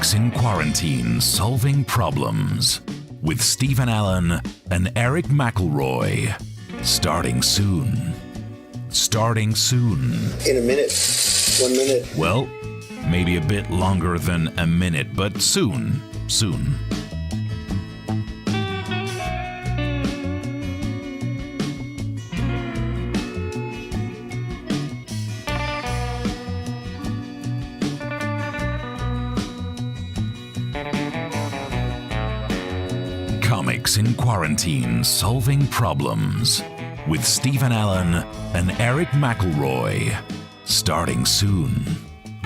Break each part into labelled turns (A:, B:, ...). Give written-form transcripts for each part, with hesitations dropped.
A: Comics in Quarantine Solving Problems with Stephen Allen and Eric McElroy. Starting soon. Starting soon.
B: In a minute. 1 minute.
A: Well, maybe a bit longer than a minute, but soon. Soon. Comics in Quarantine Solving Problems with Stephen Allen and Eric McElroy. Starting soon.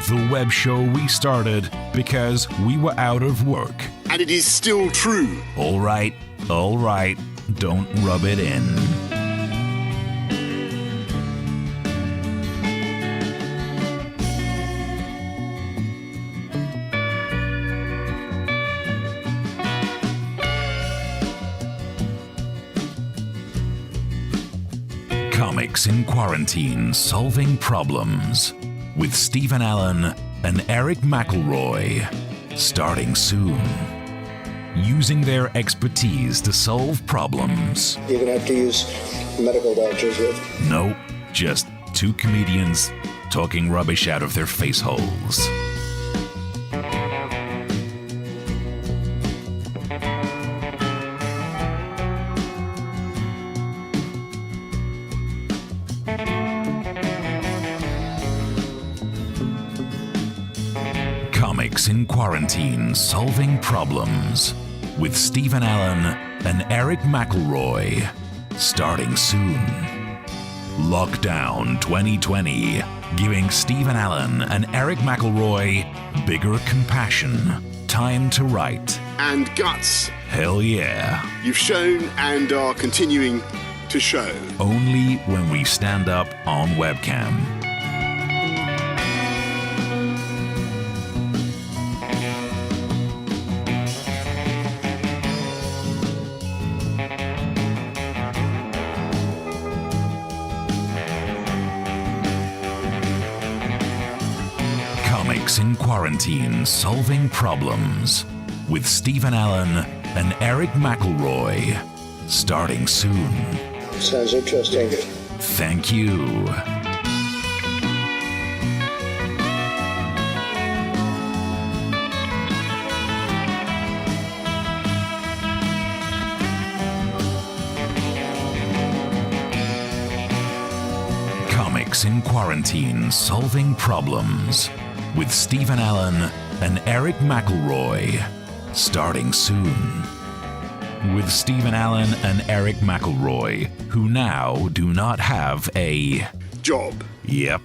A: The web show we started because we were out of work.
C: And it is still true.
A: All right, don't rub it in. Comics in Quarantine Solving Problems with Stephen Allen and Eric McElroy. Starting soon. Using their expertise to solve problems.
B: You're going to have to use medical doctors with.
A: Nope, just two comedians talking rubbish out of their face holes. Comics in Quarantine Solving Problems with Stephen Allen and Eric McElroy. Starting soon. Lockdown 2020, giving Stephen Allen and Eric McElroy bigger compassion, time to write.
C: And guts.
A: Hell yeah.
C: You've shown and are continuing to show.
A: Only when we stand up on webcam. Comics in Quarantine Solving Problems with Stephen Allen and Eric McElroy. Starting soon.
B: Sounds interesting.
A: Thank you. Comics in Quarantine Solving Problems with Stephen Allen and Eric McElroy. Starting soon. With Stephen Allen and Eric McElroy, who now do not have a
C: job.
A: Yep.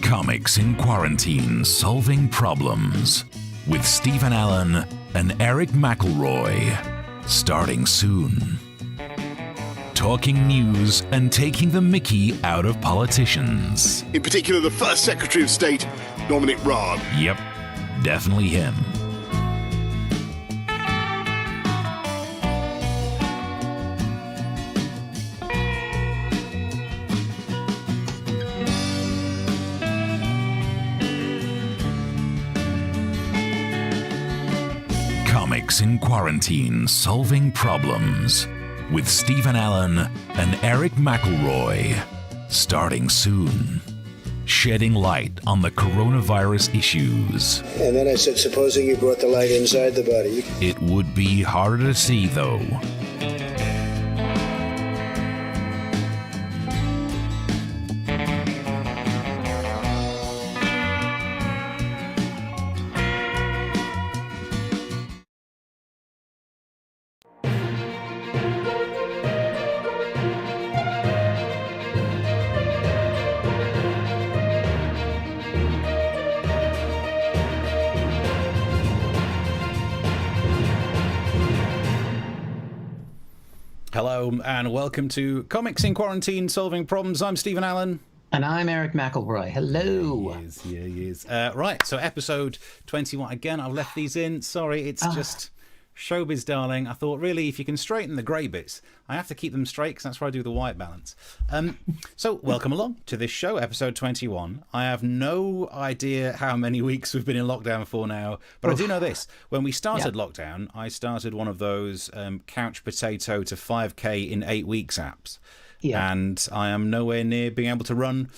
A: Comics in Quarantine Solving Problems with Stephen Allen and Eric McElroy. Starting soon. Talking news and taking the mickey out of politicians.
C: In particular, the first Secretary of State, Dominic Raab.
A: Yep, definitely him. Comics in Quarantine Solving Problems with Stephen Allen and Eric McElroy. Starting soon. Shedding light on the coronavirus issues.
B: And then I said, supposing you brought the light inside the body.
A: It would be harder to see, though.
D: Hello and welcome to Comics in Quarantine Solving Problems. I'm Stephen Allen. And I'm Eric McElroy. Hello.
E: He is. Right, so episode 21. Again, I've left these in. Sorry, it's just showbiz, darling. I thought, really, if you can straighten the grey bits, I have to keep them straight because that's where I do the white balance. So, welcome along to this show, episode 21. I have no idea how many weeks we've been in lockdown for now, but I do know this. When we started lockdown, I started one of those couch potato to 5K in 8 weeks apps. Yeah. And I am nowhere near being able to run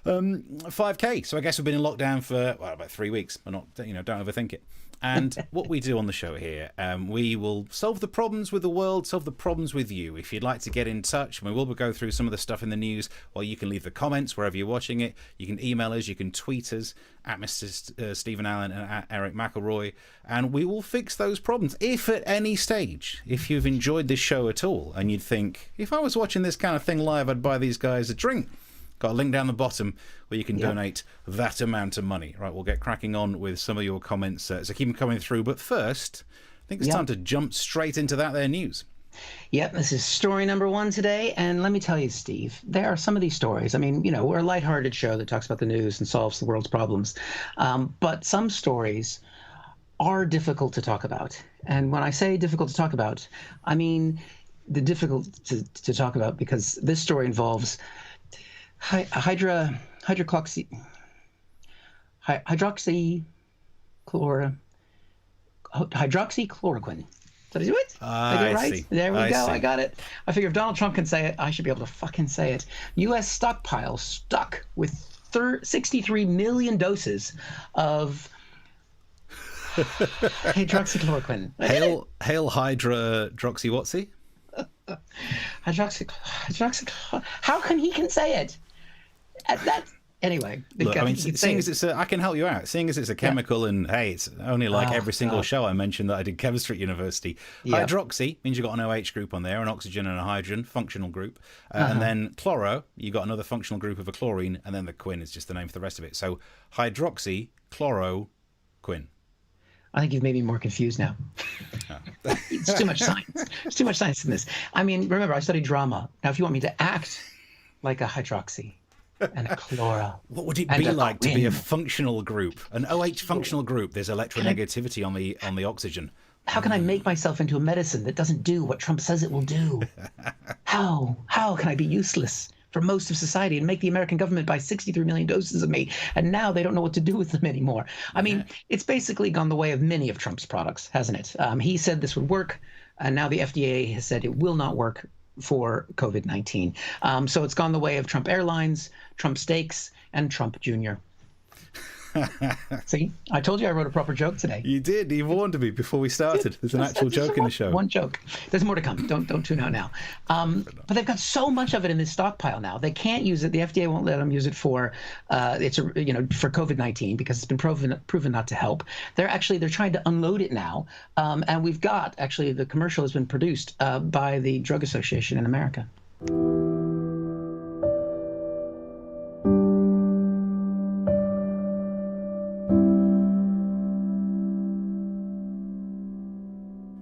E: 5K. So I guess we've been in lockdown for about 3 weeks. But not, don't overthink it. And what we do on the show here, we will solve the problems with the world, solve the problems with you. If you'd like to get in touch, we will go through some of the stuff in the news, or you can leave the comments wherever you're watching it. You can email us, you can tweet us at Mr. Stephen Allen and at Eric McElroy, and we will fix those problems. If at any stage, if you've enjoyed this show at all, and you'd think, if I was watching this kind of thing live, I'd buy these guys a drink. Got a link down the bottom where you can donate that amount of money. Right, we'll get cracking on with some of your comments. So keep them coming through. But first, I think it's time to jump straight into that there news.
D: Yep, this is story number 1 today. And let me tell you, Steve, there are some of these stories. I mean, we're a lighthearted show that talks about the news and solves the world's problems. But some stories are difficult to talk about. And when I say difficult to talk about, I mean the difficult to talk about because this story involves hydroxychloroquine. Did I do it? I did it right?
E: See.
D: There we go.
E: See.
D: I got it. I figure if Donald Trump can say it, I should be able to fucking say it. U.S. stockpile stuck with 63 million doses of hydroxychloroquine.
E: Hail Hydra Droxy
D: How can he say it? Anyway.
E: Look, I mean, seeing as it's I can help you out. Seeing as it's a chemical, and hey, it's only like every single show I mentioned that I did chemistry at university. Hydroxy means you've got an OH group on there, an oxygen and a hydrogen, functional group. And then chloro, you've got another functional group of a chlorine, and then the quin is just the name for the rest of it. So hydroxychloroquine.
D: I think you've made me more confused now. It's too much science. There's too much science in this. I mean, remember, I studied drama. Now, if you want me to act like a hydroxy and a chloro.
E: What would it be like to be a functional group? An OH functional group, there's electronegativity on the oxygen.
D: How can I make myself into a medicine that doesn't do what Trump says it will do? How can I be useless for most of society and make the American government buy 63 million doses of me, and now they don't know what to do with them anymore? I mean, it's basically gone the way of many of Trump's products, hasn't it? He said this would work, and now the FDA has said it will not work for COVID-19. So it's gone the way of Trump Airlines, Trump Steaks, and Trump Jr. See, I told you I wrote a proper joke today.
E: You did. You warned me before we started. There's an actual joke in the show.
D: One joke. There's more to come. Don't tune out now. But they've got so much of it in this stockpile now. They can't use it. The FDA won't let them use it for for COVID-19 because it's been proven not to help. They're trying to unload it now. And we've got the commercial has been produced by the Drug Association in America.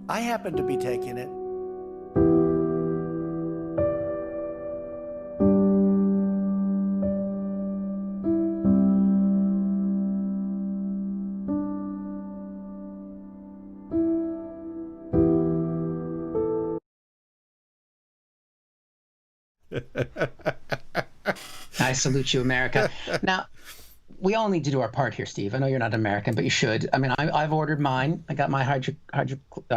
F: I happen to be taking it.
D: I salute you, America. Now, we all need to do our part here, Steve. I know you're not American, but you should. I mean, I've ordered mine. I got my I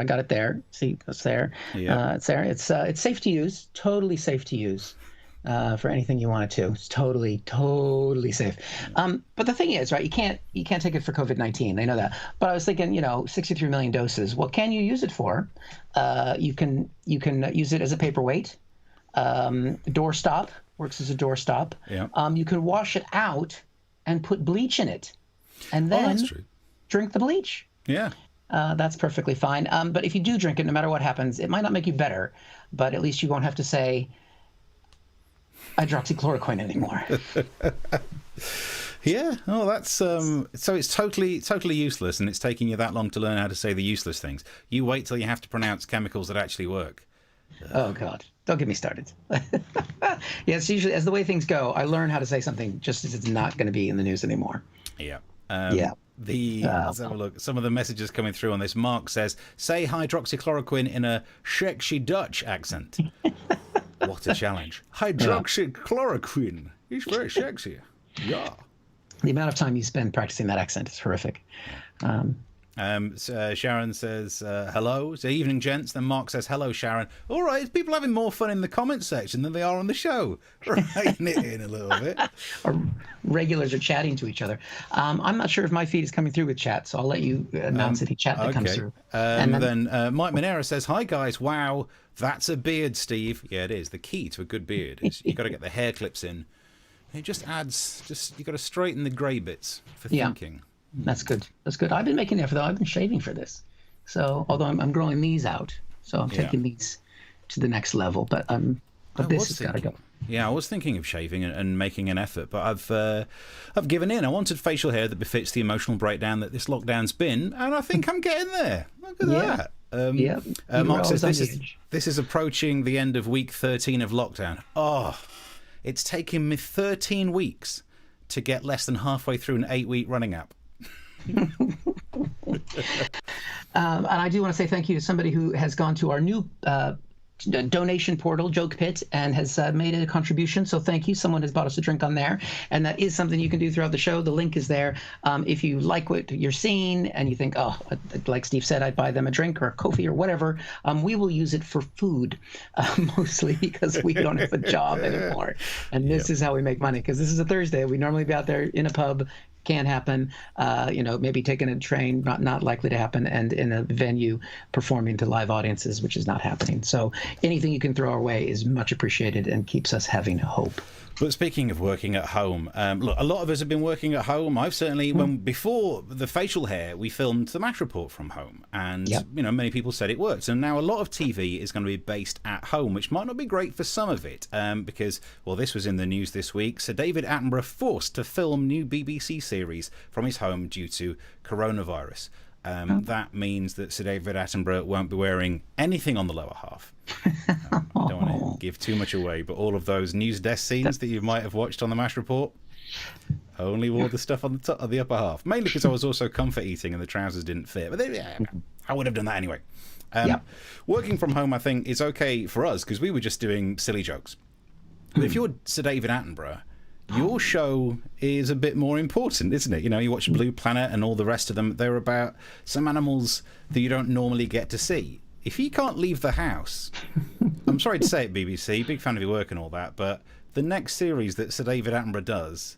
D: got it there. See, it's there. Yeah. It's there. It's safe to use. Totally safe to use for anything you want it to. It's totally safe. But the thing is, right? You can't take it for COVID-19. They know that. But I was thinking, 63 million doses. What can you use it for? You can use it as a paperweight. Doorstop works as a doorstop. Yeah. You can wash it out and put bleach in it, and then drink the bleach.
E: Yeah.
D: That's perfectly fine. But if you do drink it, no matter what happens, it might not make you better, but at least you won't have to say hydroxychloroquine anymore.
E: Yeah. Oh, that's so it's totally useless, and it's taking you that long to learn how to say the useless things. You wait till you have to pronounce chemicals that actually work.
D: Oh God, don't get me started. Yeah, it's usually, as the way things go, I learn how to say something just as it's not going to be in the news anymore.
E: Yeah.
D: Yeah.
E: Let's have a look. Some of the messages coming through on this. Mark says, say hydroxychloroquine in a sexy Dutch accent. What a challenge. Hydroxychloroquine. He's very sexy. Yeah.
D: The amount of time you spend practicing that accent is horrific.
E: Sharon says, hello. So evening, gents. Then Mark says, hello, Sharon. All right, people having more fun in the comment section than they are on the show. Writing it in a little bit.
D: Our regulars are chatting to each other. I'm not sure if my feed is coming through with chat, so I'll let you announce any chat that comes through.
E: And then Mike Monera says, hi, guys. Wow, that's a beard, Steve. Yeah, it is. The key to a good beard is you've got to get the hair clips in. It just adds, you've got to straighten the grey bits for thinking.
D: That's good. That's good. I've been making the effort, though. I've been shaving for this. So, although I'm growing these out, so I'm taking these to the next level. But this has got to go.
E: Yeah, I was thinking of shaving and making an effort, but I've given in. I wanted facial hair that befits the emotional breakdown that this lockdown's been, and I think I'm getting there. Look at that. Mark says this is approaching the end of week 13 of lockdown. Oh, it's taken me 13 weeks to get less than halfway through an 8-week running app.
D: And I do want to say thank you to somebody who has gone to our new donation portal, Joke Pit, and has made a contribution. So thank you. Someone has bought us a drink on there, and that is something you can do throughout the show. The link is there. If you like what you're seeing and you think, oh, like Steve said, I'd buy them a drink or a coffee or whatever, we will use it for food, mostly because we don't have a job anymore. And this is how we make money, because this is a Thursday. We normally be out there in a pub. Can't happen. Maybe taking a train, not likely to happen, and in a venue performing to live audiences, which is not happening. So anything you can throw our way is much appreciated and keeps us having hope.
E: But speaking of working at home, look, a lot of us have been working at home. I've certainly, before the facial hair, we filmed the MASH report from home, and many people said it worked. And now a lot of TV is going to be based at home, which might not be great for some of it, because, well, this was in the news this week. Sir David Attenborough forced to film new BBC series from his home due to coronavirus. That means that Sir David Attenborough won't be wearing anything on the lower half. I don't want to give too much away, but all of those news desk scenes that you might have watched on the MASH report only wore the stuff on the top of the upper half. Mainly because I was also comfort eating and the trousers didn't fit. But I would have done that anyway. Working from home, I think, is okay for us because we were just doing silly jokes. But if you're Sir David Attenborough, your show is a bit more important, isn't it? You watch Blue Planet and all the rest of them. They're about some animals that you don't normally get to see. If he can't leave the house, I'm sorry to say it, BBC, big fan of your work and all that, but the next series that Sir David Attenborough does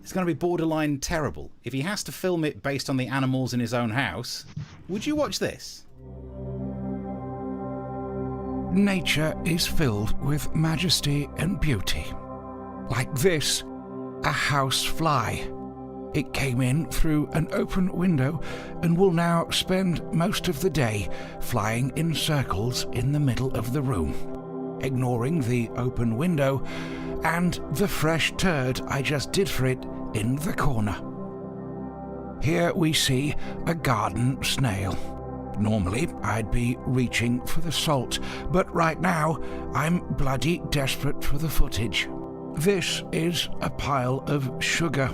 E: is going to be borderline terrible. If he has to film it based on the animals in his own house, would you watch this?
G: Nature is filled with majesty and beauty. Like this, a house fly. It came in through an open window and will now spend most of the day flying in circles in the middle of the room, ignoring the open window and the fresh turd I just did for it in the corner. Here we see a garden snail. Normally, I'd be reaching for the salt, but right now, I'm bloody desperate for the footage. This is a pile of sugar.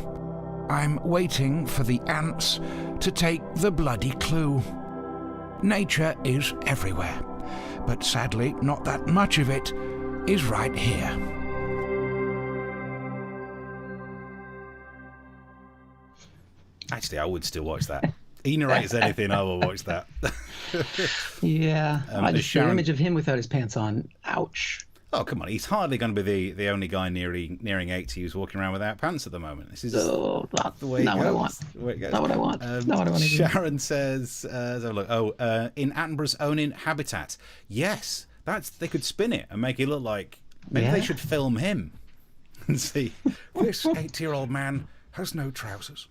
G: I'm waiting for the ants to take the bloody clue. Nature is everywhere, but sadly not that much of it is right here.
E: Actually, I would still watch that. He narrates anything, I will watch that.
D: The image of him without his pants on, ouch.
E: Oh, come on. He's hardly going to be the only guy nearing 80 who's walking around without pants at the moment. This is
D: not
E: the way it goes.
D: What I want. Not what I want. Not what I want to do.
E: Sharon says, in Attenborough's own habitat. Yes, they could spin it and make it look like maybe they should film him and see. This 80-year-old man has no trousers.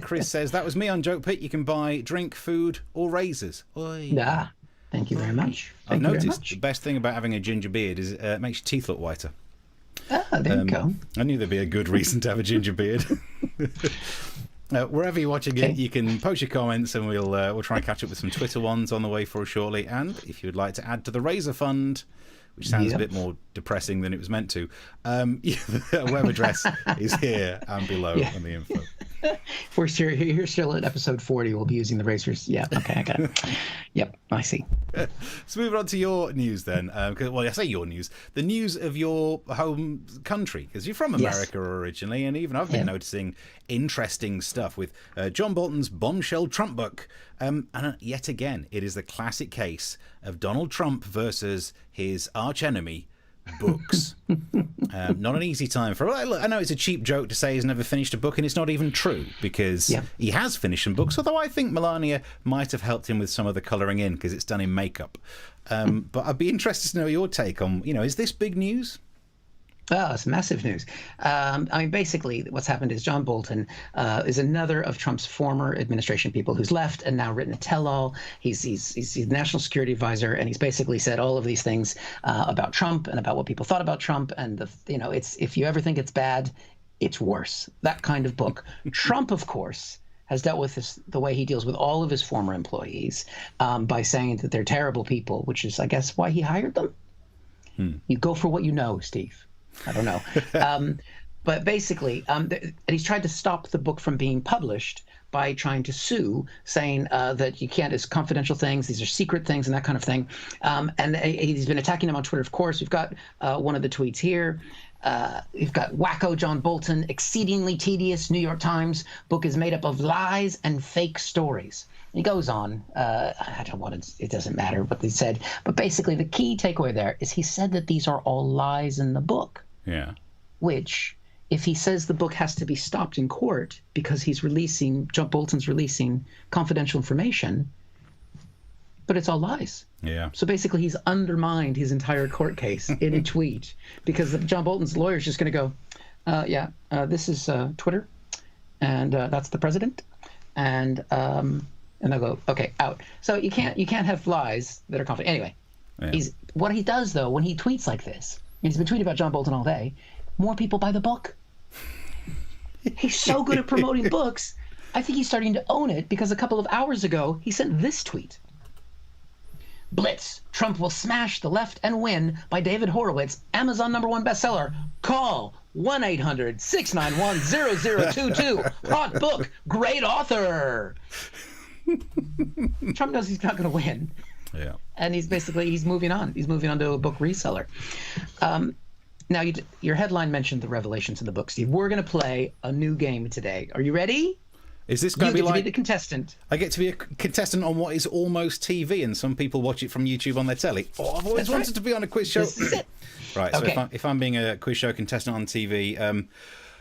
E: Chris says, that was me on Joke Pit. You can buy drink, food, or razors. Oy.
D: Yeah. Thank you very much.
E: I've noticed the best thing about having a ginger beard is it makes your teeth look whiter.
D: Ah, there you go.
E: I knew there'd be a good reason to have a ginger beard. Wherever you're watching it, you can post your comments, and we'll try and catch up with some Twitter ones on the way for shortly. And if you'd like to add to the Razor Fund, which sounds a bit more depressing than it was meant to. The web address is here and below on the info.
D: We're still at episode 40. We'll be using the racers. Yeah, okay, I got it. Yep, I see.
E: So moving on to your news then. Well, I say your news. The news of your home country, because you're from America originally, and even I've been noticing interesting stuff with John Bolton's bombshell Trump book. And yet again, it is the classic case of Donald Trump versus his archenemy, books. Not an easy time for. I know it's a cheap joke to say he's never finished a book, and it's not even true, because he has finished some books, although I think Melania might have helped him with some of the colouring in, because it's done in makeup. But I'd be interested to know your take on, is this big news?
D: Oh, it's massive news. I mean, basically, what's happened is John Bolton is another of Trump's former administration people who's left and now written a tell-all. He's the national security advisor, and he's basically said all of these things about Trump and about what people thought about Trump. And it's if you ever think it's bad, it's worse. That kind of book. Trump, of course, has dealt with this the way he deals with all of his former employees by saying that they're terrible people, which is, I guess, why he hired them. You go for what you know, Steve. I don't know. But basically, and he's tried to stop the book from being published by trying to sue, saying that you can't, it's confidential things, these are secret things and that kind of thing. And he's been attacking him on Twitter, of course. We've got one of the tweets here. We've got wacko John Bolton, exceedingly tedious New York Times book is made up of lies and fake stories. He goes on. I don't want to, it doesn't matter what they said. But basically, the key takeaway there is he said that these are all lies in the book.
E: Yeah.
D: Which, if he says the book has to be stopped in court because John Bolton's releasing confidential information, but it's all lies.
E: Yeah.
D: So basically, he's undermined his entire court case in a tweet because John Bolton's lawyer is just going to go, this is Twitter, and that's the president, and they'll go, okay, out. So you can't have lies that are confident. Anyway, what he does though when he tweets like this, and he's been tweeting about John Bolton all day, more people buy the book. He's so good at promoting books. I think he's starting to own it because a couple of hours ago he sent this tweet. Blitz, Trump will smash the left and win by David Horowitz, Amazon #1 bestseller. Call 1-800-691-0022. Hot book, great author. Trump knows he's not going to win.
E: Yeah.
D: And he's moving on. He's moving on to a book reseller. Now, your headline mentioned the revelations in the book, Steve. We're going to play a new game today. Are you ready?
E: Is this going to be like...
D: You get to be the contestant.
E: I get to be a contestant on what is almost TV, and some people watch it from YouTube on their telly. Oh, I've always wanted to be on a quiz show.
D: This is it.
E: Right, so
D: Okay.
E: if I'm being a quiz show contestant on TV,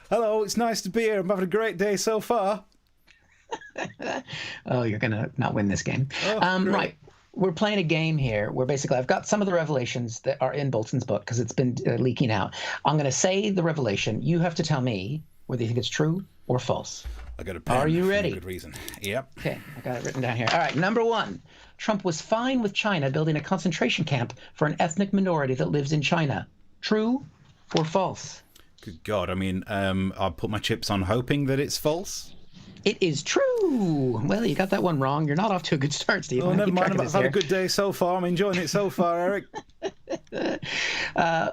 E: hello, it's nice to be here. I'm having a great day so far.
D: Oh, you're going to not win this game.
E: Oh,
D: right. We're playing a game here where basically I've got some of the revelations that are in Bolton's book because it's been leaking out. I'm going to say the revelation. You have to tell me whether you think it's true or false.
E: I got a pen.
D: Are you
E: for
D: ready?
E: a good reason. Yep.
D: Okay, I got it written down here. All right, number 1. Trump was fine with China building a concentration camp for an ethnic minority that lives in China. True or false?
E: Good God. I mean, I'll put my chips on hoping that it's false.
D: It is true. Well, you got that one wrong. You're not off to a good start, Steve.
E: Oh, never mind. I've had a good day so far. I'm enjoying it so far, Eric.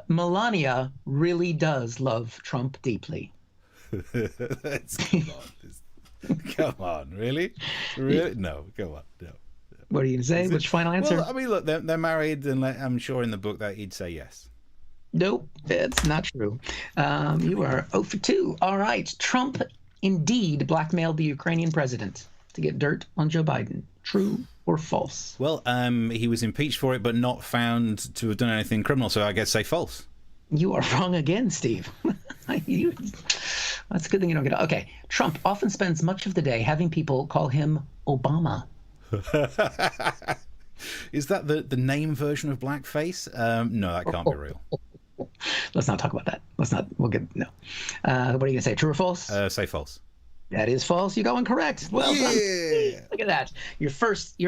D: Melania really does love Trump deeply.
E: Come on, really? Really? No, come on. No.
D: What are you going to say? Which final answer?
E: Well, I mean, look, they're married, and I'm sure in the book that he'd say yes.
D: Nope, it's not true. You are 0 for 2. All right. Trump indeed blackmailed the Ukrainian president to get dirt on Joe Biden. True or false?
E: Well, he was impeached for it, but not found to have done anything criminal, so I guess say false.
D: You are wrong again, Steve. That's a good thing you don't get it. Okay. Trump often spends much of the day having people call him Obama.
E: Is that the name version of blackface? No, that can't be real.
D: Let's not talk about that. We'll get, no. What are you going to say? True or false?
E: Say false.
D: That is false. You go incorrect. Well done.
E: Yeah.
D: Look at that. You're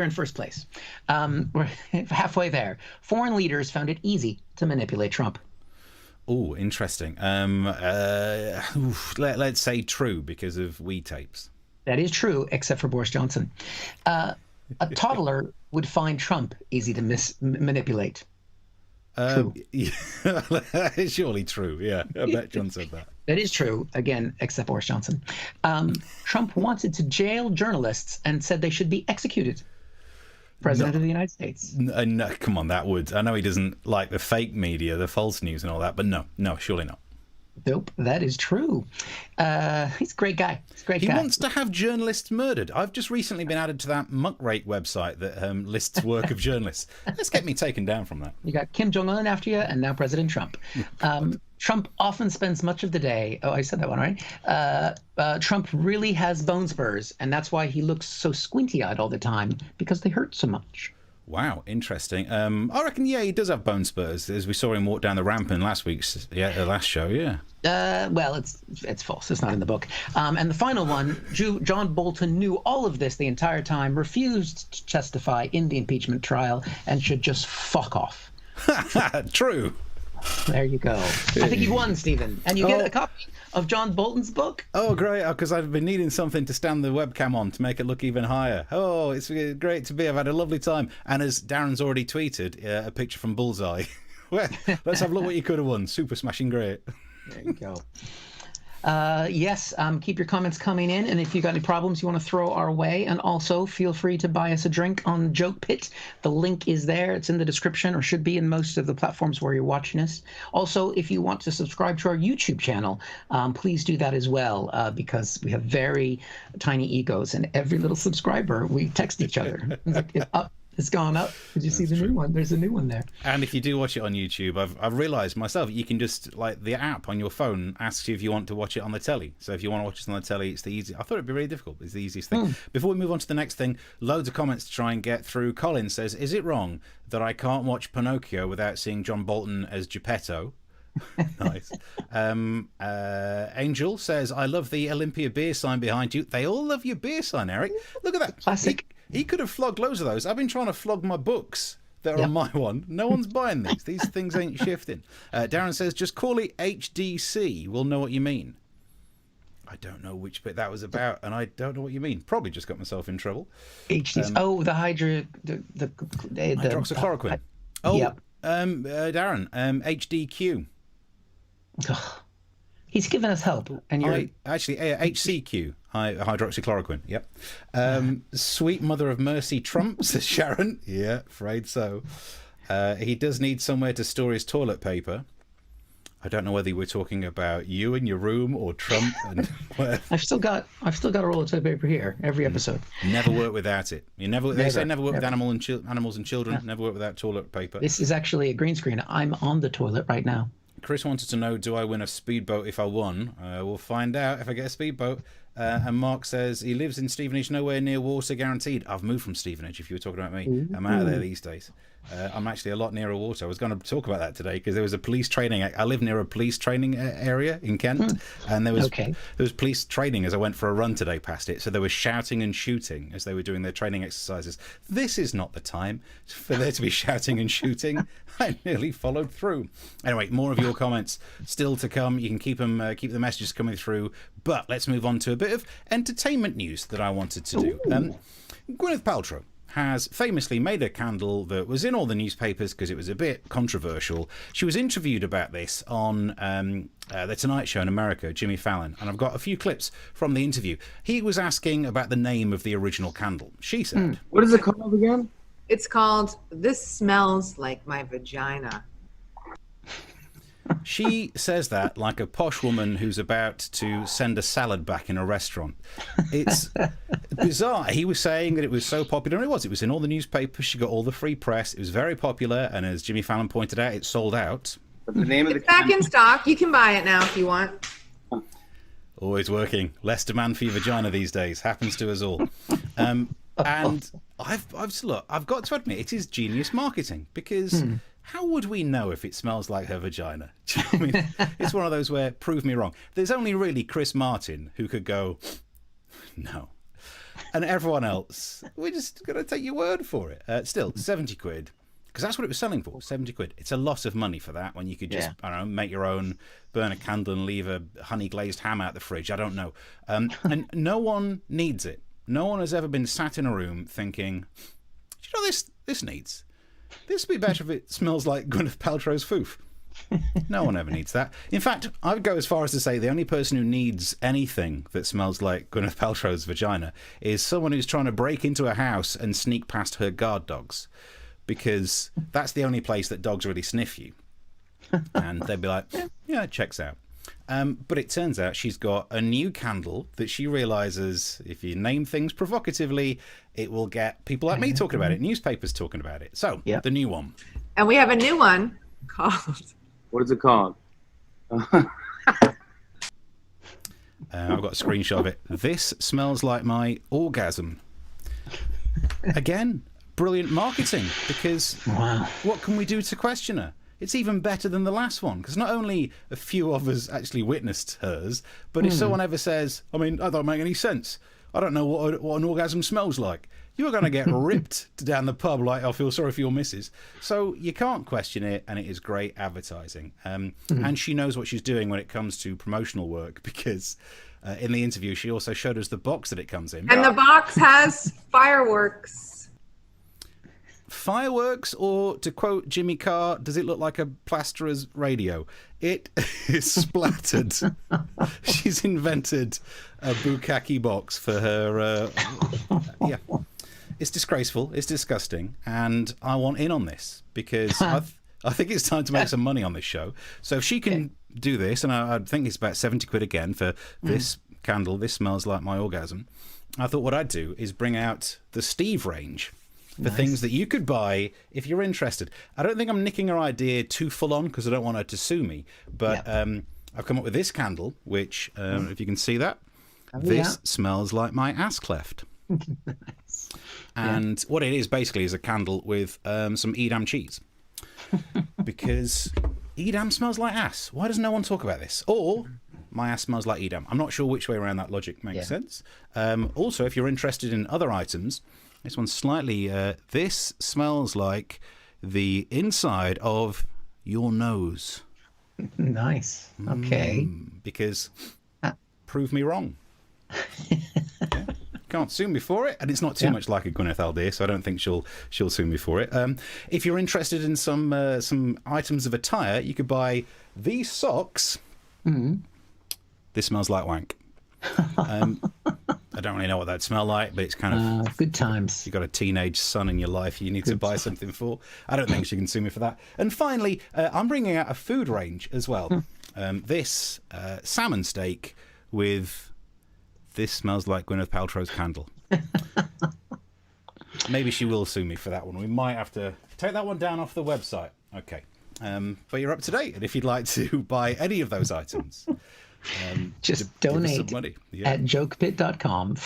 D: in first place. We're halfway there. Foreign leaders found it easy to manipulate Trump.
E: Oh, interesting. Let's say true because of Wii tapes.
D: That is true, except for Boris Johnson. A toddler would find Trump easy to manipulate.
E: It's surely true. Yeah, I bet John said that.
D: That is true. Again, except Boris Johnson. Trump wanted to jail journalists and said they should be executed. President of the United States.
E: No, come on, that would. I know he doesn't like the fake media, the false news and all that, but no, surely not.
D: Nope, that is true. He's a great guy.
E: He wants to have journalists murdered. I've just recently been added to that muckrake website that lists work of journalists. Let's get me taken down from that.
D: You got Kim Jong-un after you, and now President Trump. Trump often spends much of the day. Oh, I said that one, right? Trump really has bone spurs, and that's why he looks so squinty-eyed all the time, because they hurt so much.
E: Wow, interesting. I reckon, he does have bone spurs, as we saw him walk down the ramp in last show, yeah.
D: Well, it's false. It's not in the book. And the final one, John Bolton knew all of this the entire time, refused to testify in the impeachment trial, and should just fuck off.
E: True.
D: There you go. I think you won, Stephen. And you get a copy of John Bolton's book.
E: Oh, great. Because I've been needing something to stand the webcam on to make it look even higher. Oh, it's great to be. I've had a lovely time. And as Darren's already tweeted, a picture from Bullseye. Let's have a look what you could have won. Super smashing great.
D: There you go. Yes, keep your comments coming in, and if you got any problems you want to throw our way, and also feel free to buy us a drink on Joke Pit. The link is there. It's in the description, or should be in most of the platforms where you're watching us. Also, if you want to subscribe to our YouTube channel, please do that as well, because we have very tiny egos, and every little subscriber, we text each other. It's up. It's gone up. Did you see the new one? There's a new one there.
E: And if you do watch it on YouTube, I've realised myself, you can just, like, the app on your phone asks you if you want to watch it on the telly. So if you want to watch it on the telly, it's the easiest. I thought it'd be really difficult. It's the easiest thing. Before we move on to the next thing, loads of comments to try and get through. Colin says, is it wrong that I can't watch Pinocchio without seeing John Bolton as Geppetto? Nice. Angel says, I love the Olympia beer sign behind you. They all love your beer sign, Eric. Look at that.
D: Classic.
E: He could have flogged loads of those. I've been trying to flog my books that are on my one. No one's buying these. These things ain't shifting. Darren says, just call it HDC. We'll know what you mean. I don't know which bit that was about, and I don't know what you mean. Probably just got myself in trouble.
D: HDC. The
E: hydroxychloroquine. Darren, HDQ.
D: He's given us help, and you're
E: actually HCQ, hydroxychloroquine. Yep. Sweet Mother of Mercy Trump, says Sharon. Yeah, afraid so. He does need somewhere to store his toilet paper. I don't know whether we're talking about you in your room or Trump. And
D: I've still got a roll of toilet paper here every episode.
E: Never work without it. They say never work with animals and children. Never work without toilet paper.
D: This is actually a green screen. I'm on the toilet right now.
E: Chris wanted to know, do I win a speedboat if I won? We'll find out if I get a speedboat. And Mark says he lives in Stevenage, nowhere near water, guaranteed. I've moved from Stevenage, if you were talking about me. Ooh. I'm out of there these days. I'm actually a lot nearer water. I was going to talk about that today because there was a police training. I live near a police training area in Kent, and there was police training as I went for a run today past it. So they were shouting and shooting as they were doing their training exercises. This is not the time for there to be shouting and shooting. I nearly followed through. Anyway, more of your comments still to come. You can keep them, keep the messages coming through. But let's move on to a bit of entertainment news that I wanted to do. Gwyneth Paltrow has famously made a candle that was in all the newspapers because it was a bit controversial. She was interviewed about this on The Tonight Show in America, Jimmy Fallon, and I've got a few clips from the interview. He was asking about the name of the original candle. She said,
H: What is it called again? It's called This Smells Like My Vagina.
E: She says that like a posh woman who's about to send a salad back in a restaurant. It's bizarre. He was saying that it was so popular, and it was in all the newspapers. She got all the free press. It was very popular, and as Jimmy Fallon pointed out, it sold out.
H: But the name of it's back in stock. You can buy it now if you want.
E: Always working. Less demand for your vagina these days. Happens to us all. And I've got to admit, it is genius marketing because. How would we know if it smells like her vagina? I mean, it's one of those where, prove me wrong. There's only really Chris Martin who could go, no. And everyone else, we're just going to take your word for it. Still, 70 quid, because that's what it was selling for, 70 quid. It's a lot of money for that when you could just, I don't know, make your own, burn a candle and leave a honey glazed ham out the fridge. I don't know. And no one needs it. No one has ever been sat in a room thinking, do you know this needs? This would be better if it smells like Gwyneth Paltrow's foof. No one ever needs that. In fact, I would go as far as to say the only person who needs anything that smells like Gwyneth Paltrow's vagina is someone who's trying to break into a house and sneak past her guard dogs, because that's the only place that dogs really sniff you. And they'd be like, yeah, it checks out. But it turns out she's got a new candle that she realises if you name things provocatively, it will get people like me talking about it, newspapers talking about it. So, the new one.
H: And we have a new one called...
I: What is it called?
E: I've got a screenshot of it. This smells like my orgasm. Again, brilliant marketing, because what can we do to question her? It's even better than the last one, because not only a few of us actually witnessed hers, but if someone ever says, I mean, that don't make any sense. I don't know what an orgasm smells like. You're going to get ripped down the pub like, I feel sorry for your missus. So you can't question it, and it is great advertising. And she knows what she's doing when it comes to promotional work, because in the interview she also showed us the box that it comes in.
H: And the box has fireworks.
E: Fireworks, or to quote Jimmy Carr, does it look like a plasterer's radio? It is splattered. She's invented a bukkake box for her. Yeah. It's disgraceful. It's disgusting. And I want in on this, because I think it's time to make some money on this show. So if she can do this, and I think it's about 70 quid again for this candle, This Smells Like My Orgasm, I thought what I'd do is bring out the Steve range for things that you could buy if you're interested. I don't think I'm nicking her idea too full on, because I don't want her to sue me. But I've come up with this candle, which, if you can see that, this smells like my ass cleft.
D: Nice.
E: And what it is basically is a candle with some Edam cheese. Because Edam smells like ass. Why does no one talk about this? Or my ass smells like Edam. I'm not sure which way around that logic makes sense. Also, if you're interested in other items, this one's slightly... this smells like the inside of your nose.
D: Nice. Okay.
E: Because prove me wrong. Can't sue me for it, and it's not too much like a Gwyneth idea, so I don't think she'll sue me for it. If you're interested in some items of attire, you could buy these socks. This smells like wank. I don't really know what that'd smell like, but it's kind of
D: good times.
E: You've got a teenage son in your life you need to buy something for. I don't think she can sue me for that. And finally, I'm bringing out a food range as well. This salmon steak with This Smells Like Gwyneth Paltrow's candle. Maybe she will sue me for that one. We might have to take that one down off the website. Okay. But you're up to date, and if you'd like to buy any of those items,
D: just donate
E: some money.
D: at jokepit.com.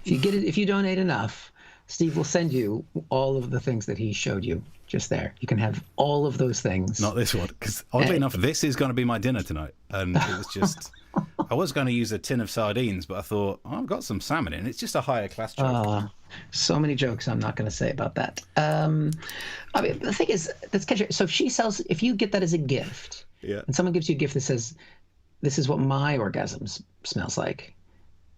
D: If you donate enough, Steve will send you all of the things that he showed you just there. You can have all of those things.
E: Not this one, because oddly enough, this is going to be my dinner tonight, and it was just... I was going to use a tin of sardines, but I thought, I've got some salmon in. It's just a higher class joke.
D: So many jokes I'm not going to say about that. I mean, the thing is, that's catchy. So if you get that as a gift, and someone gives you a gift that says, this is what my orgasm smells like.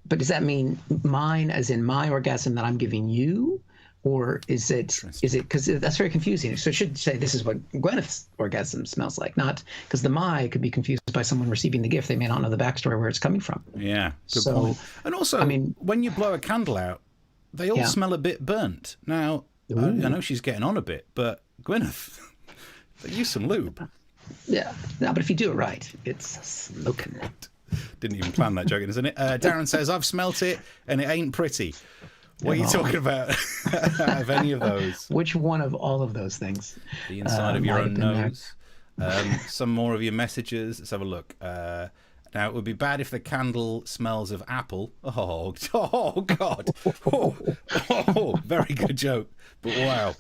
D: But does that mean mine as in my orgasm that I'm giving you? Or is it because that's very confusing. So it should say this is what Gwyneth's orgasm smells like, not because the my could be confused by someone receiving the gift. They may not know the backstory where it's coming from.
E: Yeah, good point. And also, I mean, when you blow a candle out, they all smell a bit burnt. Now, I know she's getting on a bit, but Gwyneth, use some lube.
D: Yeah, no, but if you do it right, it's smoking.
E: Didn't even plan that joke, isn't it? Darren says, I've smelt it and it ain't pretty. What are you talking about? Of any of those?
D: Which one of all of those things?
E: The inside of your own nose. Some more of your messages. Let's have a look. Now, it would be bad if the candle smells of apple. Oh God. Very good joke. But wow.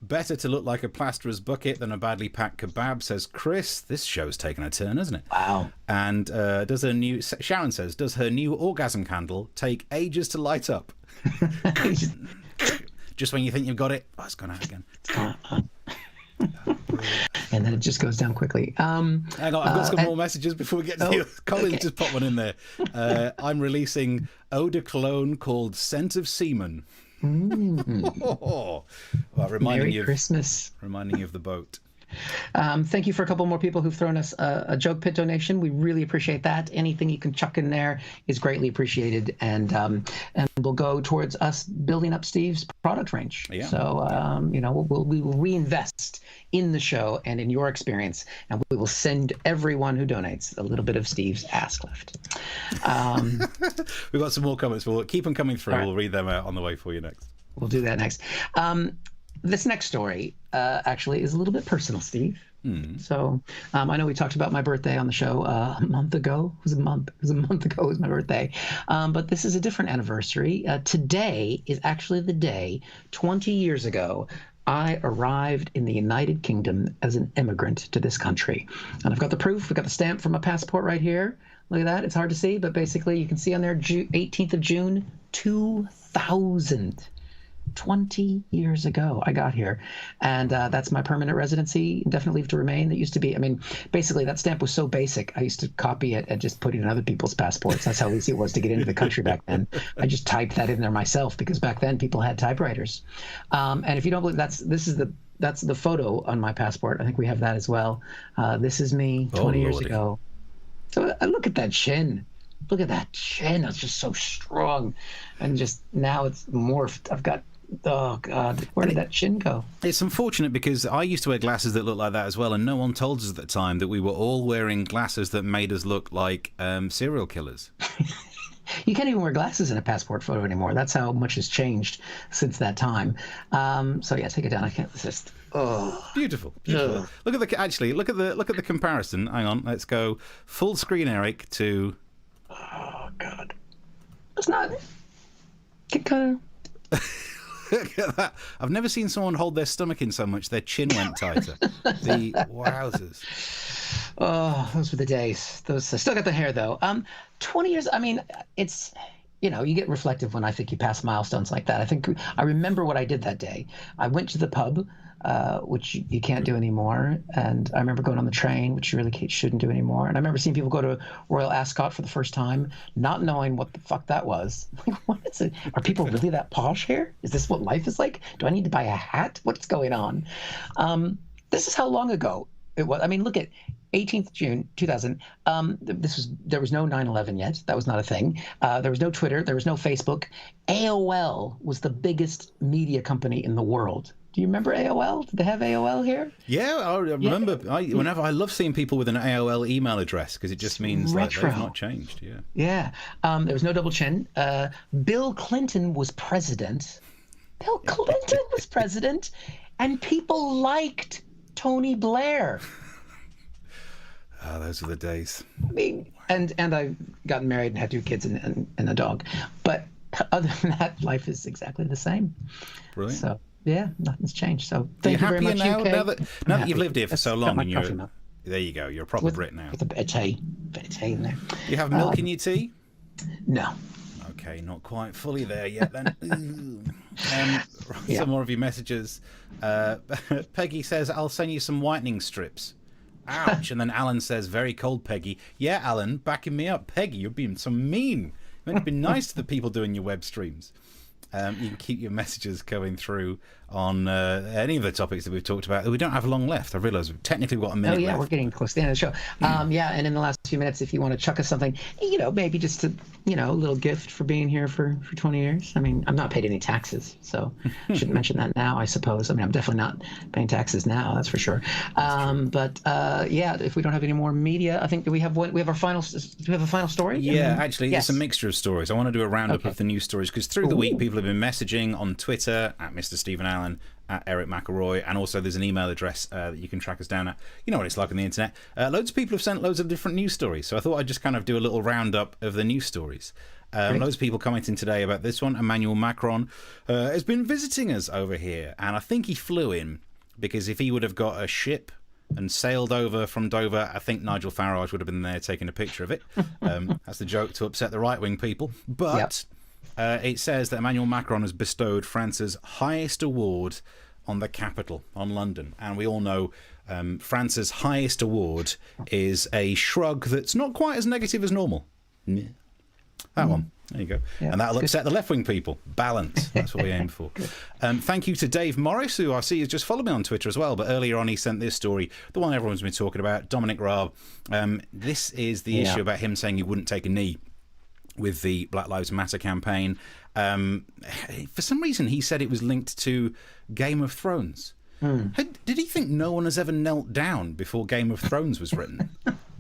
E: Better to look like a plasterer's bucket than a badly packed kebab, says Chris. This show's taken a turn, hasn't it?
D: Wow.
E: And Sharon says, does her new orgasm candle take ages to light up? Just when you think you've got it, it's gone out again.
D: And then it just goes down quickly.
E: Hang on, I've got some more messages before we get to you. Colin just put one in there. I'm releasing eau de cologne called Scent of Semen. Well, reminding
D: Merry
E: you
D: Christmas.
E: Reminding you of the boat.
D: Thank you for a couple more people who've thrown us a joke pit donation. We really appreciate that. Anything you can chuck in there is greatly appreciated, and will go towards us building up Steve's product range.
E: Yeah.
D: So we will reinvest in the show and in your experience, and we will send everyone who donates a little bit of Steve's ass lift.
E: We've got some more comments. We'll keep them coming through.
D: All right.
E: We'll read them out on the way for you next.
D: We'll do that next. This next story actually is a little bit personal, Steve. So I know we talked about my birthday on the show a month ago. It was a month ago. It was my birthday. But this is a different anniversary. Today is actually the day 20 years ago I arrived in the United Kingdom as an immigrant to this country. And I've got the proof. We've got the stamp for my passport right here. Look at that. It's hard to see, but basically you can see on there 18th of June, 2000. 20 years ago I got here, and that's my permanent residency, indefinite leave to remain. That used to be, basically that stamp was so basic I used to copy it and just put it in other people's passports. That's how easy it was to get into the country back then. I just typed that in there myself because back then people had typewriters. And if you don't believe, that's the photo on my passport. I think we have that as well. This is me 20 years ago. So look at that chin. Look at that chin. It's just so strong, and just now it's morphed. I've got, oh God, where did that chin go?
E: It's unfortunate because I used to wear glasses that looked like that as well, and no one told us at the time that we were all wearing glasses that made us look like serial killers.
D: You can't even wear glasses in a passport photo anymore. That's how much has changed since that time. So yeah, take it down. I can't resist. Oh,
E: beautiful. Look at the comparison. Hang on, let's go full screen, Eric, to.
D: Oh God, it's not. Get kind of.
E: Look at that. I've never seen someone hold their stomach in so much their chin went tighter. The wowzers.
D: Oh, those were the days. I still got the hair though. 20 years. It's, you get reflective when I think you pass milestones like that. I remember what I did that day. I went to the pub, which you can't do anymore. And I remember going on the train, which you really shouldn't do anymore. And I remember seeing people go to Royal Ascot for the first time, not knowing what the fuck that was. Like, what is it? Are people really that posh here? Is this what life is like? Do I need to buy a hat? What's going on? This is how long ago it was. Look at 18th June 2000. There was no 9/11 yet. That was not a thing. There was no Twitter. There was no Facebook. AOL was the biggest media company in the world. Do you remember AOL? Did they have AOL here?
E: Yeah, I remember. Yeah. I love seeing people with an AOL email address because it just means that they've not changed. Yeah.
D: Yeah. There was no double chin. Bill Clinton was president. And people liked Tony Blair.
E: Oh, those are the days.
D: And I've gotten married and had 2 kids and a dog. But other than that, life is exactly the same.
E: Brilliant.
D: So, yeah, nothing's changed. So, thank you very much,
E: now,
D: UK.
E: Now that you've lived here for so long, and there you go, you're a proper Brit now.
D: With a bit of tea in there.
E: You have milk in your tea?
D: No.
E: Okay, not quite fully there yet then. Some more of your messages. Peggy says, I'll send you some whitening strips. Ouch. And then Alan says, very cold, Peggy. Yeah, Alan, backing me up. Peggy, you're being so mean. You're meant to be nice to the people doing your web streams. You can keep your messages going through on any of the topics that we've talked about. We don't have long left. I realise we've technically got a minute left.
D: We're getting close to the end of the show. And in the last few minutes, if you want to chuck us something, maybe just a little gift for being here for 20 years. I'm not paid any taxes, so I shouldn't mention that now, I suppose. I'm definitely not paying taxes now, that's for sure. But if we don't have any more media, I think we have our final. Do we have a final story?
E: Yeah, actually, yes. It's a mixture of stories. I want to do a roundup of the news stories because through the week, people have been messaging on Twitter at Mr. Stephen Allen, at Eric McElroy, and also there's an email address that you can track us down at. You know what it's like on the internet. Loads of people have sent loads of different news stories, so I thought I'd just kind of do a little roundup of the news stories. Loads of people commenting today about this one. Emmanuel Macron has been visiting us over here, and I think he flew in because if he would have got a ship and sailed over from Dover, I think Nigel Farage would have been there taking a picture of it. That's the joke to upset the right-wing people. But it says that Emmanuel Macron has bestowed France's highest award on the capital, on London. And we all know France's highest award is a shrug that's not quite as negative as normal. That one. There you go.
D: Yeah,
E: and that'll upset the left-wing people. Balance. That's what we aim for. Thank you to Dave Morris, who I see has just followed me on Twitter as well. But earlier on, he sent this story, the one everyone's been talking about, Dominic Raab. This is the issue about him saying he wouldn't take a knee with the Black Lives Matter campaign. For some reason, he said it was linked to Game of Thrones. Did he think no one has ever knelt down before Game of Thrones was written?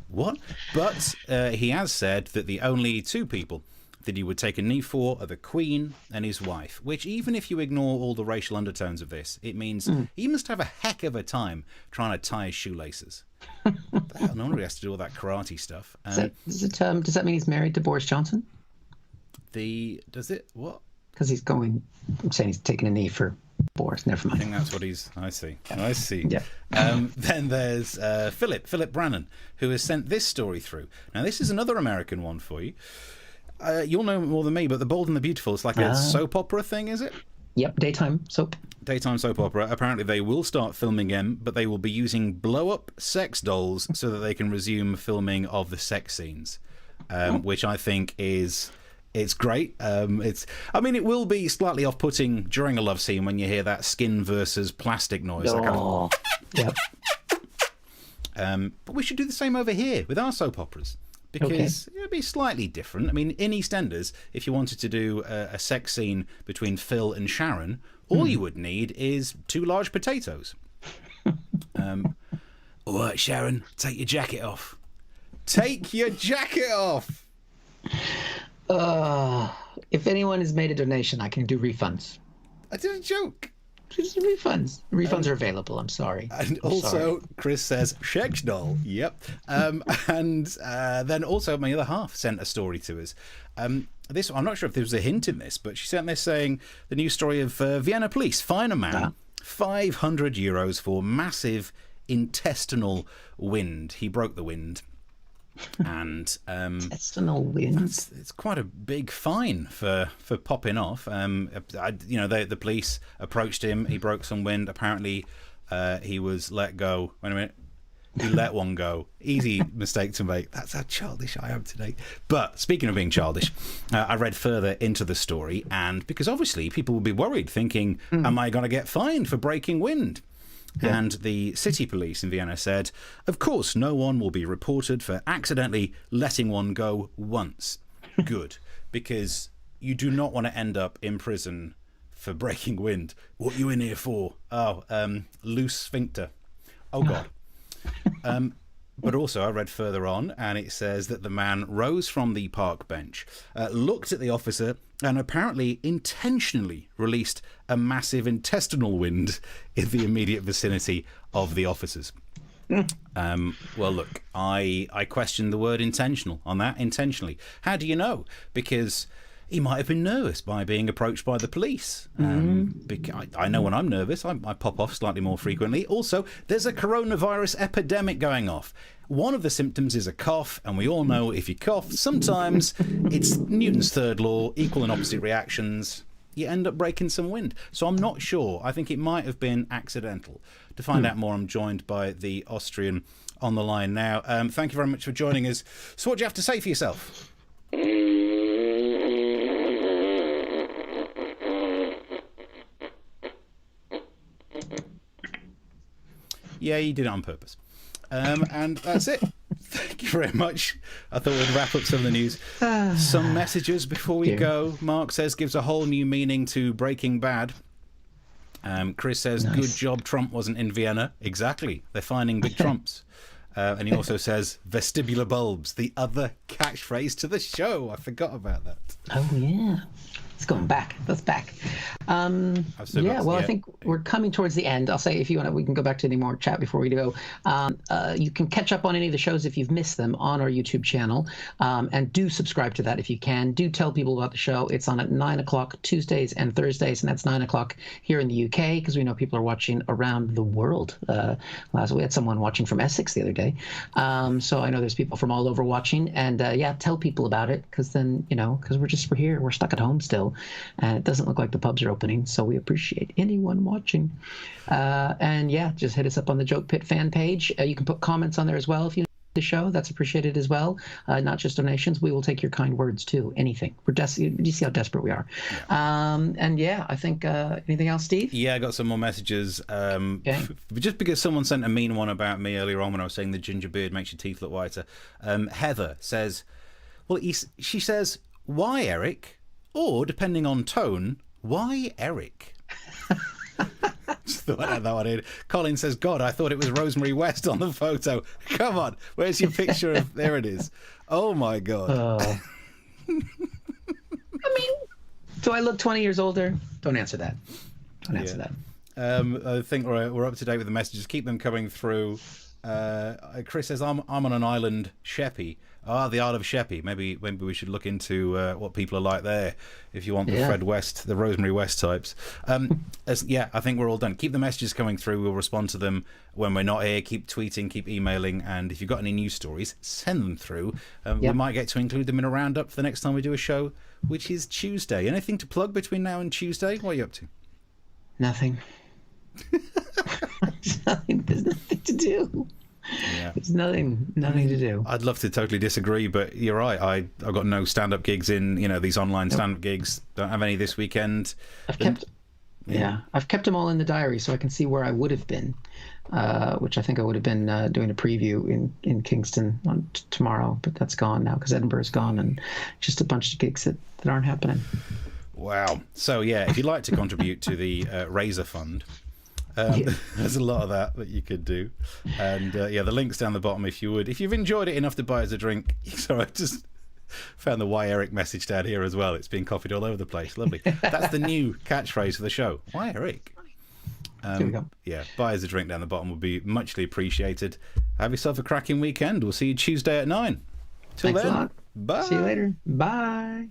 E: What? But he has said that the only two people that he would take a knee for are the Queen and his wife, which, even if you ignore all the racial undertones of this, it means he must have a heck of a time trying to tie his shoelaces. No wonder he has to do all that karate stuff.
D: Does that mean he's married to Boris Johnson?
E: Does it? What?
D: Because I'm saying he's taking a knee for Boris. Never mind.
E: I think that's what I see.
D: Yeah.
E: Then there's Philip Brannan, who has sent this story through. Now, this is another American one for you. You'll know more than me, but The Bold and the Beautiful, it's like a soap opera thing, is it?
D: Yep, daytime soap opera.
E: Apparently they will start filming again, but they will be using blow-up sex dolls so that they can resume filming of the sex scenes, which I think it's great. It will be slightly off-putting during a love scene when you hear that skin versus plastic noise.
D: Yep.
E: But we should do the same over here with our soap operas. Because it'd be slightly different. I mean, in EastEnders, if you wanted to do a sex scene between Phil and Sharon, all you would need is 2 large potatoes. All right, Sharon, take your jacket off. Take your jacket off!
D: If anyone has made a donation, I can do refunds.
E: I did a joke.
D: Just refunds. Refunds are available. I'm sorry.
E: And also, Chris says, sex doll. Yep. And then also my other half sent a story to us. I'm not sure if there was a hint in this, but she sent this saying the news story of Vienna police fine a man €500 for massive intestinal wind. He broke the wind. And
D: intestinal wind.
E: It's quite a big fine for popping off. The police approached him. He broke some wind. Apparently, he was let go. Wait a minute. He let one go. Easy mistake to make. That's how childish I am today. But speaking of being childish, I read further into the story, and because obviously people will be worried, thinking, "Am I going to get fined for breaking wind?" Yeah. And the city police in Vienna said, of course, no one will be reported for accidentally letting one go once. Good. Because you do not want to end up in prison for breaking wind. What are you in here for? Loose sphincter. Oh, God. But also, I read further on, and it says that the man rose from the park bench, looked at the officer, and apparently intentionally released a massive intestinal wind in the immediate vicinity of the officers. Well, look, I question the word intentional on that. Intentionally. How do you know? Because he might have been nervous by being approached by the police. I know when I'm nervous, I pop off slightly more frequently. Also, there's a coronavirus epidemic going off. One of the symptoms is a cough, and we all know if you cough, sometimes it's Newton's third law, equal and opposite reactions. You end up breaking some wind. So I'm not sure. I think it might have been accidental. To find out more, I'm joined by the Austrian on the line now. Thank you very much for joining us. So what do you have to say for yourself? Yeah, you did it on purpose. And that's it. Thank you very much. I thought we'd wrap up some of the news. Some messages before we go. Mark says, gives a whole new meaning to Breaking Bad. Chris says, nice. Good job Trump wasn't in Vienna. Exactly. They're finding big Trumps. And he also says, vestibular bulbs, the other catchphrase to the show. I forgot about that.
D: Oh, yeah. It's going back. That's back. I think we're coming towards the end. I'll say, if you want to, we can go back to any more chat before we go. You can catch up on any of the shows if you've missed them on our YouTube channel. And do subscribe to that if you can. Do tell people about the show. It's on at 9 o'clock Tuesdays and Thursdays, and that's 9 o'clock here in the UK, because we know people are watching around the world. We had someone watching from Essex the other day. So I know there's people from all over watching. And tell people about it, because then, because we're here. We're stuck at home still. And it doesn't look like the pubs are opening, so we appreciate anyone watching. Just hit us up on the Joke Pit fan page. You can put comments on there as well if you the show, that's appreciated as well. Not just donations. We will take your kind words too. Anything. You see how desperate we are. Yeah. And yeah, I think anything else, Steve?
E: Yeah, I got some more messages.
D: Okay.
E: Just because someone sent a mean one about me earlier on when I was saying the ginger beard makes your teeth look whiter. Heather says, well, she says, why Eric? Or, depending on tone, why Eric? Just thought I had that one in. Colin says, God, I thought it was Rosemary West on the photo. Come on, where's your picture of... There it is. Oh, my God.
D: I mean, do I look 20 years older? Don't answer that. Don't answer that.
E: I think we're up to date with the messages. Keep them coming through. Chris says, I'm on an island, Sheppey. The Isle of Sheppey. Maybe we should look into what people are like there if you want the Fred West, the Rosemary West types. I think we're all done. Keep the messages coming through. We'll respond to them when we're not here. Keep tweeting, keep emailing, and if you've got any news stories, send them through. We might get to include them in a roundup for the next time we do a show, which is Tuesday. Anything to plug between now and Tuesday? What are you up to?
D: Nothing. There's nothing to do.
E: Yeah.
D: There's nothing to do.
E: I'd love to totally disagree, but you're right. I've got no stand-up gigs in, these online stand-up gigs. Don't have any this weekend.
D: I've kept them all in the diary so I can see where I would have been, which I think I would have been doing a preview in Kingston on tomorrow, but that's gone now because Edinburgh's gone and just a bunch of gigs that aren't happening.
E: Wow. So, if you'd like to contribute to the Razor Fund, there's a lot of that you could do. And, the link's down the bottom if you would. If you've enjoyed it enough to buy us a drink. Sorry, I just found the Why Eric message down here as well. It's being copied all over the place. Lovely. That's the new catchphrase for the show. Why Eric?
D: There we go.
E: Yeah, buy us a drink down the bottom would be muchly appreciated. Have yourself a cracking weekend. We'll see you Tuesday at 9. Till
D: Thanks
E: then.
D: a lot.
E: Bye.
D: See you later. Bye.